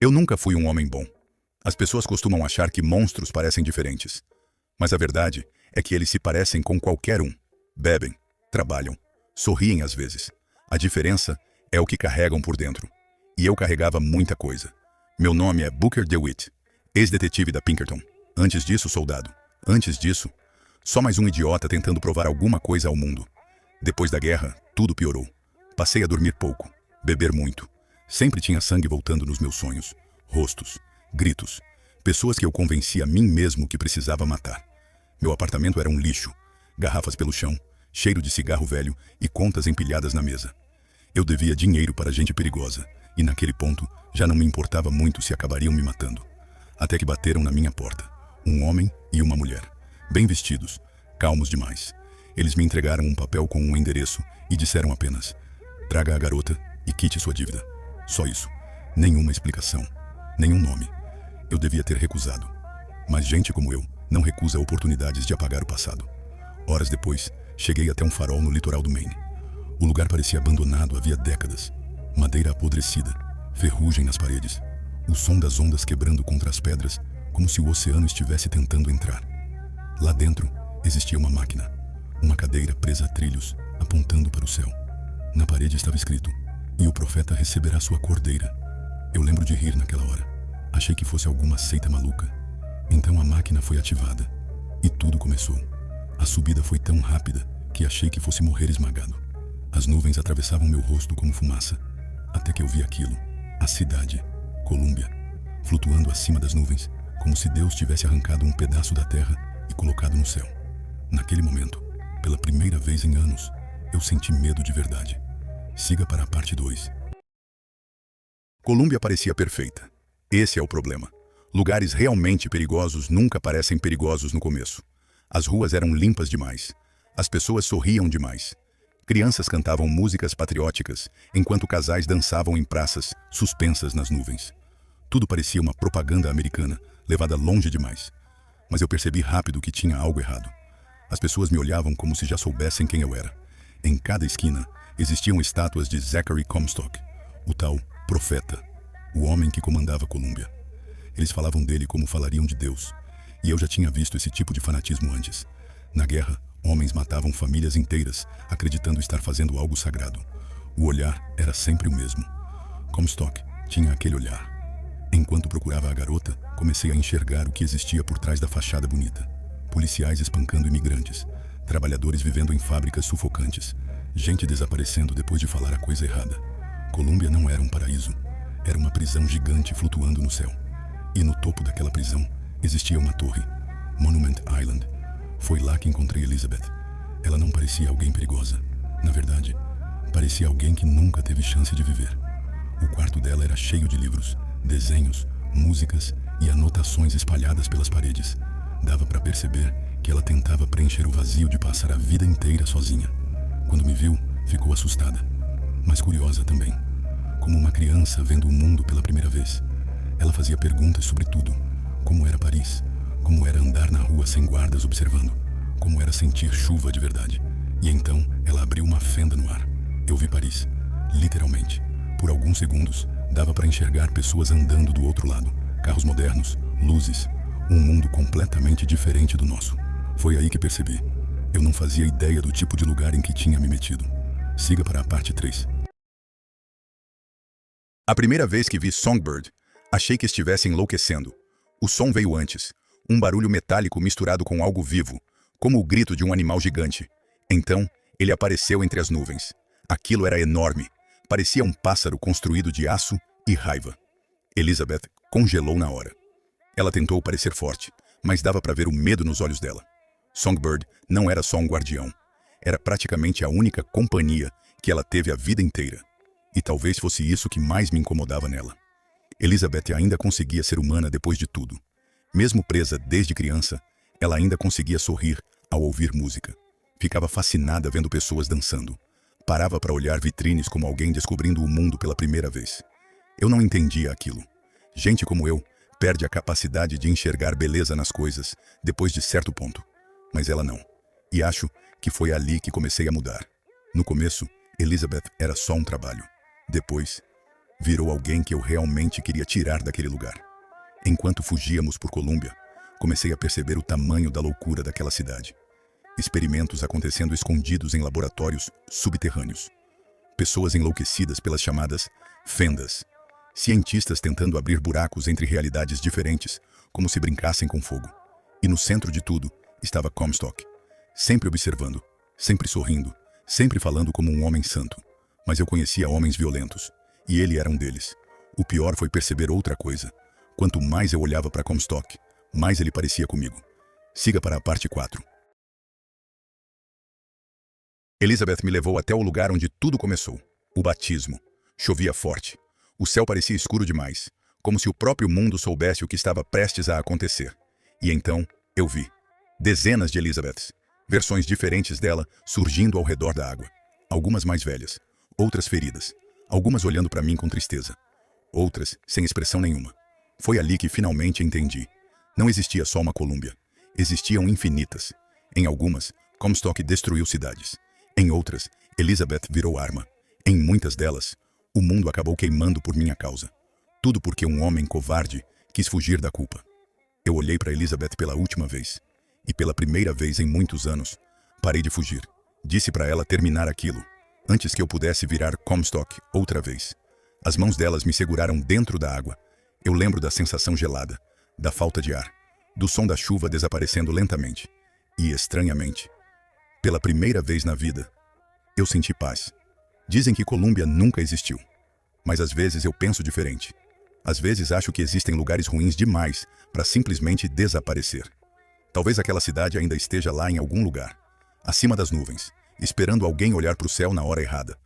Eu nunca fui um homem bom. As pessoas costumam achar que monstros parecem diferentes. Mas a verdade é que eles se parecem com qualquer um. Bebem, trabalham, sorriem às vezes. A diferença é o que carregam por dentro. E eu carregava muita coisa. Meu nome é Booker DeWitt, ex-detetive da Pinkerton. Antes disso, soldado. Antes disso, só mais um idiota tentando provar alguma coisa ao mundo. Depois da guerra, tudo piorou. Passei a dormir pouco, beber muito. Sempre tinha sangue voltando nos meus sonhos. Rostos, gritos, pessoas que eu convenci a mim mesmo que precisava matar. Meu apartamento era um lixo, garrafas pelo chão, cheiro de cigarro velho e contas empilhadas na mesa. Eu devia dinheiro para gente perigosa, e naquele ponto já não me importava muito se acabariam me matando. Até que bateram na minha porta, um homem e uma mulher, bem vestidos, calmos demais. Eles me entregaram um papel com um endereço e disseram apenas: traga a garota e quite sua dívida. Só isso. Nenhuma explicação. Nenhum nome. Eu devia ter recusado. Mas gente como eu não recusa oportunidades de apagar o passado. Horas depois, cheguei até um farol no litoral do Maine. O lugar parecia abandonado havia décadas. Madeira apodrecida, ferrugem nas paredes, o som das ondas quebrando contra as pedras, como se o oceano estivesse tentando entrar. Lá dentro existia uma máquina, uma cadeira presa a trilhos, apontando para o céu. Na parede estava escrito: e o profeta receberá sua cordeira. Eu lembro de rir naquela hora. Achei que fosse alguma seita maluca. Então a máquina foi ativada e tudo começou. A subida foi tão rápida que achei que fosse morrer esmagado. As nuvens atravessavam meu rosto como fumaça, até que eu vi aquilo, a cidade, Colômbia, flutuando acima das nuvens, como se Deus tivesse arrancado um pedaço da terra e colocado no céu. Naquele momento, pela primeira vez em anos, eu senti medo de verdade. Siga para a parte 2. Colômbia parecia perfeita. Esse é o problema. Lugares realmente perigosos nunca parecem perigosos no começo. As ruas eram limpas demais. As pessoas sorriam demais. Crianças cantavam músicas patrióticas, enquanto casais dançavam em praças, suspensas nas nuvens. Tudo parecia uma propaganda americana, levada longe demais. Mas eu percebi rápido que tinha algo errado. As pessoas me olhavam como se já soubessem quem eu era. Em cada esquina, existiam estátuas de Zachary Comstock, o tal profeta, o homem que comandava Colômbia. Eles falavam dele como falariam de Deus, e eu já tinha visto esse tipo de fanatismo antes. Na guerra, homens matavam famílias inteiras, acreditando estar fazendo algo sagrado. O olhar era sempre o mesmo. Comstock tinha aquele olhar. Enquanto procurava a garota, comecei a enxergar o que existia por trás da fachada bonita. Policiais espancando imigrantes, trabalhadores vivendo em fábricas sufocantes, gente desaparecendo depois de falar a coisa errada. Colômbia não era um paraíso, era uma prisão gigante flutuando no céu. E no topo daquela prisão existia uma torre, Monument Island. Foi lá que encontrei Elizabeth. Ela não parecia alguém perigosa. Na verdade, parecia alguém que nunca teve chance de viver. O quarto dela era cheio de livros, desenhos, músicas e anotações espalhadas pelas paredes. Dava para perceber que ela tentava preencher o vazio de passar a vida inteira sozinha. Quando me viu, ficou assustada, mas curiosa também. Como uma criança vendo o mundo pela primeira vez. Ela fazia perguntas sobre tudo. Como era Paris? Como era andar na rua sem guardas observando? Como era sentir chuva de verdade? E então ela abriu uma fenda no ar. Eu vi Paris, literalmente. Por alguns segundos, dava para enxergar pessoas andando do outro lado. Carros modernos, luzes. Um mundo completamente diferente do nosso. Foi aí que percebi. Eu não fazia ideia do tipo de lugar em que tinha me metido. Siga para a parte 3. A primeira vez que vi Songbird, achei que estivesse enlouquecendo. O som veio antes. Um barulho metálico misturado com algo vivo, como o grito de um animal gigante. Então, ele apareceu entre as nuvens. Aquilo era enorme. Parecia um pássaro construído de aço e raiva. Elizabeth congelou na hora. Ela tentou parecer forte, mas dava para ver o medo nos olhos dela. Songbird não era só um guardião. Era praticamente a única companhia que ela teve a vida inteira. E talvez fosse isso que mais me incomodava nela. Elizabeth ainda conseguia ser humana depois de tudo. Mesmo presa desde criança, ela ainda conseguia sorrir ao ouvir música. Ficava fascinada vendo pessoas dançando. Parava para olhar vitrines como alguém descobrindo o mundo pela primeira vez. Eu não entendia aquilo. Gente como eu perde a capacidade de enxergar beleza nas coisas depois de certo ponto. Mas ela não. E acho que foi ali que comecei a mudar. No começo, Elizabeth era só um trabalho. Depois, virou alguém que eu realmente queria tirar daquele lugar. Enquanto fugíamos por Colômbia, comecei a perceber o tamanho da loucura daquela cidade. Experimentos acontecendo escondidos em laboratórios subterrâneos. Pessoas enlouquecidas pelas chamadas fendas. Cientistas tentando abrir buracos entre realidades diferentes, como se brincassem com fogo. E no centro de tudo estava Comstock, sempre observando, sempre sorrindo, sempre falando como um homem santo. Mas eu conhecia homens violentos, e ele era um deles. O pior foi perceber outra coisa. Quanto mais eu olhava para Comstock, mais ele parecia comigo. Siga para a parte 4. Elizabeth me levou até o lugar onde tudo começou. O batismo. Chovia forte. O céu parecia escuro demais, como se o próprio mundo soubesse o que estava prestes a acontecer. E então, eu vi dezenas de Elizabeths, versões diferentes dela surgindo ao redor da água. Algumas mais velhas, outras feridas, algumas olhando para mim com tristeza, outras sem expressão nenhuma. Foi ali que finalmente entendi. Não existia só uma Colômbia. Existiam infinitas. Em algumas, Comstock destruiu cidades. Em outras, Elizabeth virou arma. Em muitas delas, o mundo acabou queimando por minha causa. Tudo porque um homem covarde quis fugir da culpa. Eu olhei para Elizabeth pela última vez. E pela primeira vez em muitos anos, parei de fugir. Disse para ela terminar aquilo, antes que eu pudesse virar Comstock outra vez. As mãos delas me seguraram dentro da água. Eu lembro da sensação gelada, da falta de ar, do som da chuva desaparecendo lentamente. E, estranhamente, pela primeira vez na vida, eu senti paz. Dizem que Colômbia nunca existiu. Mas às vezes eu penso diferente. Às vezes acho que existem lugares ruins demais para simplesmente desaparecer. Talvez aquela cidade ainda esteja lá em algum lugar, acima das nuvens, esperando alguém olhar para o céu na hora errada.